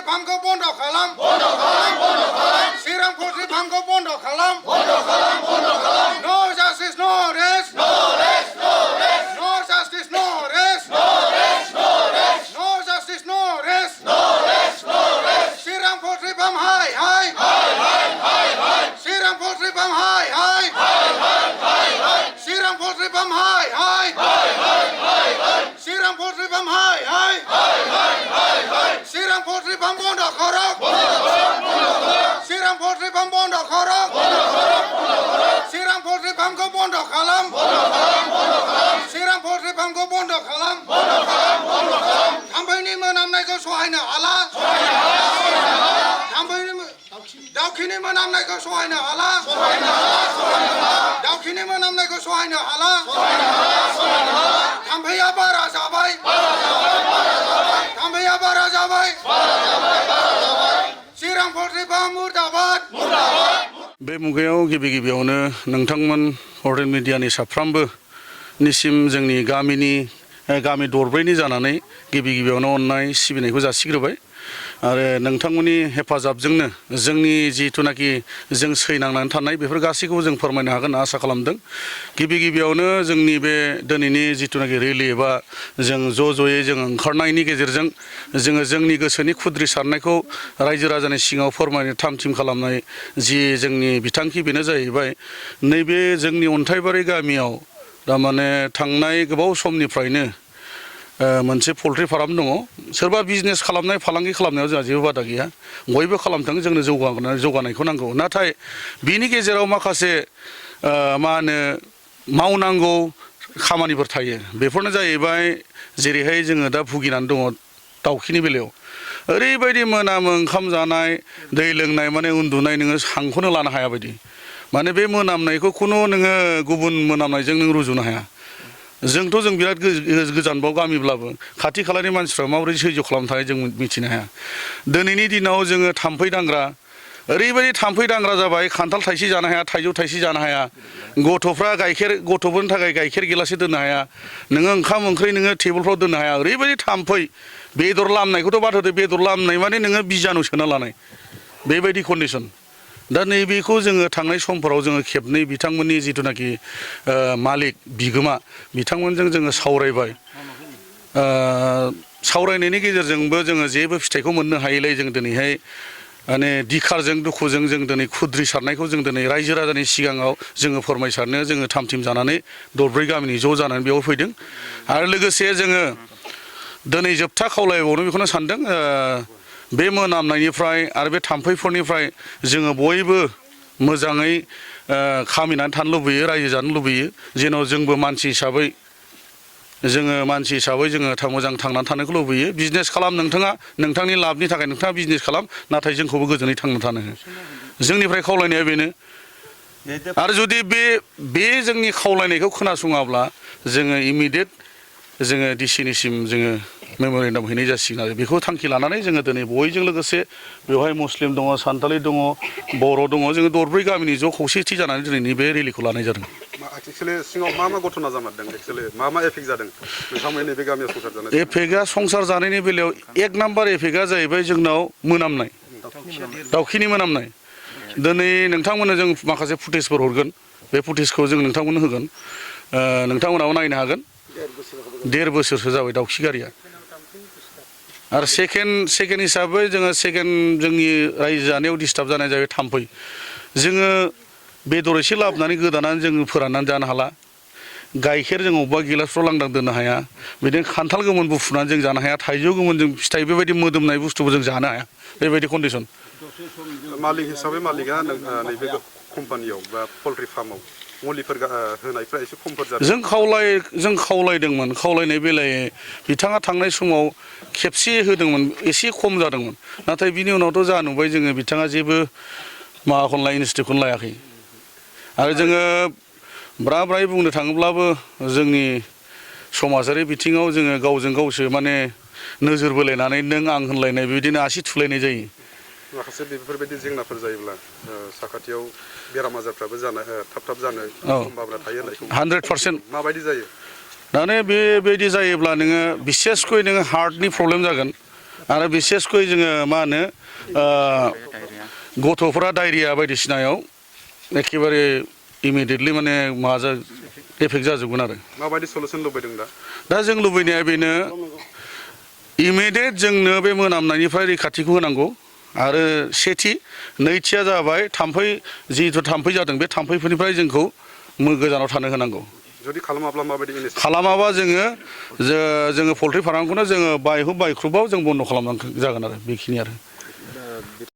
फार्मखौ बन्द खालाम चिरां पोल्ट्रि फार्मखौ बन्द खालाम नो जास्टिस नो रेस्ट नो जास्टिस नो रेस्ट नो जास्टिस नो रेस्ट चिरां पोल्ट्रि फार्म हाय चिरां पोल्ट्रि फार्म हाय चिरां पोल्ट्रि फार्म हाय चिरां पोल्ट्रि फार्म हाय चिरां पोल्ट्रि फार्म बन्द करक चिरां पोल्ट्रि फार्म बन्द करक चिरां पोल्ट्रि फार्मखौ बन्द खालाम चिरां पोल्ट्रि फार्मखौ बन्द खालाम थाम्फैनि मोनामनायखौ सहायनो हाला दाउखिनि मोनामनायखौ सहायनो हाला दाउखिनि मोनामनायखौ सहायनो हाला थाम्फैया बारा जाबाय थाम्फैया बारा जाबाय चिरां पोल्ट्रि फार्म मुर्दाबाद बे मुगायाव गिबियावनो नोंथांमोन हरन मिडियानि साफ्रोमबो निसिम जोंनि गामि दरब्रैनि जानानै गिबियावनो अननाय सिबिनायखौ जासिग्रोबाय आरो नोंथांमोननि हेफाजाबजोंनो जोंनि जिथुनाखि जों सैनांनानै थानाय बेफोर गासैखौबो जों फोरमायनो हागोन आसा खालामदों गिबियावनो जोंनि बे दिनैनि जिथुनाखि रेलि एबा जों ज'यै जों ओंखारनायनि गेजेरजों जोङो जोंनि गोसोनि खुद्रि सारनायखौ रायजो राजानि सिगाङाव फोरमायनो थाम-थिम खालामनाय जि जोंनि बिथांखि बेनो जाहैबाय नैबे जोंनि अन्थाइबारि गामियाव थारमाने थांनाय गोबाव समनिफ्रायनो मोनसे पोल्ट्रि फार्म दङ सोरबा बिजनेस खालामनाय फालांगि खालामनायाव जोंहा जेबो बादा गैया बयबो खालामथों जोंनो जौगानायखौ नांगौ नाथाय बिनि गेजेराव माखासे मा होनो मावनांगौ खामानिफोर थायो बेफोरनो जाहैबाय जेरैहाय जोङो दा भुगिनानै दङ दाउखिनि बेलायाव ओरैबायदि मोनामो ओंखाम जानाय दै लोंनाय माने उन्दुनाय नोङो हांखौनो लानो हाया बायदि माने बे मोनामनायखौ खुनु नोङो गुबुन मोनामनायजों नों रुजुनो हाया जोंथ' जों बिराद गोजानबाव गामिब्लाबो खाथि खालानि मानसिफ्रा माबोरै सैज्य खालामनो थाखाय जों मिथिनो हाया दिनैनि दिनाव जोङो थाम्फै दांग्रा ओरैबायदि थाम्फै दांग्रा जाबाय खान्थाल थाइसे जानो हाया थाइजौ थाइसे जानो हाया गथ'फोरनि थाखाय गाइखेर गिलाससे दोननो हाया नोङो ओंखाम ओंख्रि नोङो टेबोलफ्राव दोननो हाया ओरैबायदि थाम्फै बेदर लामनायखौथ' बाद होदो बेदर लामनाय माने नोङो बिजानु सोना लानाय बेबायदि कन्डिसन दा नैबेखौ जोङो थांनाय समफोराव जोङो खेबनै बिथांमोननि जिथुनाखि मालिक बिगोमा बिथांमोनजों जोङो सावरायबाय सावरायनायनि गेजेरजोंबो जोङो जेबो फिथाइखौ मोननो हायैलाय जों दिनैहाय माने दिखारजों दुखुजों जों दिनै खुद्रि सारनायखौ जों दिनै रायजो राजानि सिगाङाव जोङो फोरमायसारनो जोङो थाम-थिम जानानै दरब्रै गामिनि ज' जानानै बेयाव फैदों आरो लोगोसे जोङो दिनै जोबथा खावलायबावनो बेखौनो सानदों बे मोनामनायनिफ्राय आरो बे थाम्फैफोरनिफ्राय जोङो बयबो मोजाङै खामिनानै थानो लुबैयो रायजो जानो लुबैयो जेन' जोंबो मानसि हिसाबै जोङो मोजां थांनानै थानायखौ लुबैयो बिजनेस खालाम नोंथाङा नोंथांनि लाबनि थाखाय नोंथाङा बिजनेस खालाम नाथाय जोंखौबो गोजोनै थांना थानो हो जोंनिफ्राय खावलायनाया बेनो आरो जुदि बे जोंनि खावलायनायखौ खोनासङाब्ला जोङो इमिडियेट जोङो डिसिनिसिम जोङो मेम'रेन्डाम हैनाय जासिगोन आरो बेखौ थांखि लानानै जोङो दिनै बयजों लोगोसे बेवहाय मुस्लिम दङ सान्तालि दङ बर' दङ जोङो दरब्रै गामिनि ज' खौसेथि जानानै दिनैनि बे रेलिखौ लानाय जादों एक्चुअली सिङाव मा घटना जामारदों एक्चुअली मा एफेक्ट जादों नोंथांमोननि बे गामियाव संसार जानाय एफेक्टआ संसार जानायनि बेलायाव एक नाम्बार एफेक्टआ जाहैबाय जोंनाव मोनामनाय दाउखिनि मोनामनाय दिनै नोंथांमोननो जों माखासे फुटेजफोर हरगोन बे फुटेजखौ जों नोंथांमोननो होगोन नोंथांमोनाबो नायनो हागोन 1.5 बोसोरसो जाबाय दाउखि गारिया आरो सेकेन्ड हिसाबै जोङो जोंनि रायजो जानायाव डिस्टार्ब जानाय जाबाय थाम्फै जोङो बेदर एसे लाबोनानै गोदानानै जोङो फोराननानै जानो हाला गाइखेर जों अबेबा गिलासफ्राव लांदां दोननो हाया बिदिनो खान्थाल गोमोन बुफुनानै जों जानो हाया थाइजौ गोमोन जों फिथाइ बेबायदि मोदोमनाय बुस्थुबो जों जानो हाया बेबायदि कन्डिसन मालिक हिसाबै मालिकआ नैबे कम्पानियाव बा पल्ट्रि फार्माव मुलिफोर होनायफ्रा एसे खमफोर जादों जों खावलायदोंमोन खावलायनाय बेलायै बिथाङा थांनाय समाव खेबसे होदोंमोन एसे खम जादोंमोन नाथाय बिनि उनावथ' जा नुबाय जोङो बिथाङा जेबो माबाखौनो इनिसियेटिभखौनो लायाखै आरो जोङो ब्राय बुंनो थाङोब्लाबो जोंनि समाजारि बिथिङाव जोङो गावजों गावसो माने नोजोर बोलायनानै नों आं होनलायनाय बिदिनो आसि थुलायनाय जायो माखासे बेफोरबायदि जेंनाफोर जायोब्ला साखाथियाव बेराम आजारफ्राबो थाब जानो सम्भाबना थायो होननायखौ 100% माबायदि जायो दाने बेबायदि जायोब्ला नोङो बिसेसकै नोङो हार्टनि प्रब्लेम जागोन आरो बिसेसकै जोङो मा होनो गथ'फोरा डायरिया बायदिसिनायाव एखेबारे इमिडियेटलि माने माबा एफेक्ट जाजोबगोन आरो माबायदि सलुसन लुबैदों दा जों लुबैनाया बेनो इमिडियेट जोंनो बे मोनामनायनिफ्राय रैखाथिखौ होनांगौ आरो सेथि नैथिया जाबाय थाम्फै जिहेथु थाम्फै जादों बे थाम्फैफोरनिफ्राय जोंखौ गोजानाव थानो होनांगौ जुदि खालामाब्ला माबायदि इनिसियेटिभ खालामाबा जोङो पल्ट्रि फार्मखौनो जोङो बायख्रुबाव जों बन्द' खालामनांगौ जागोन आरो बेखिनि आरो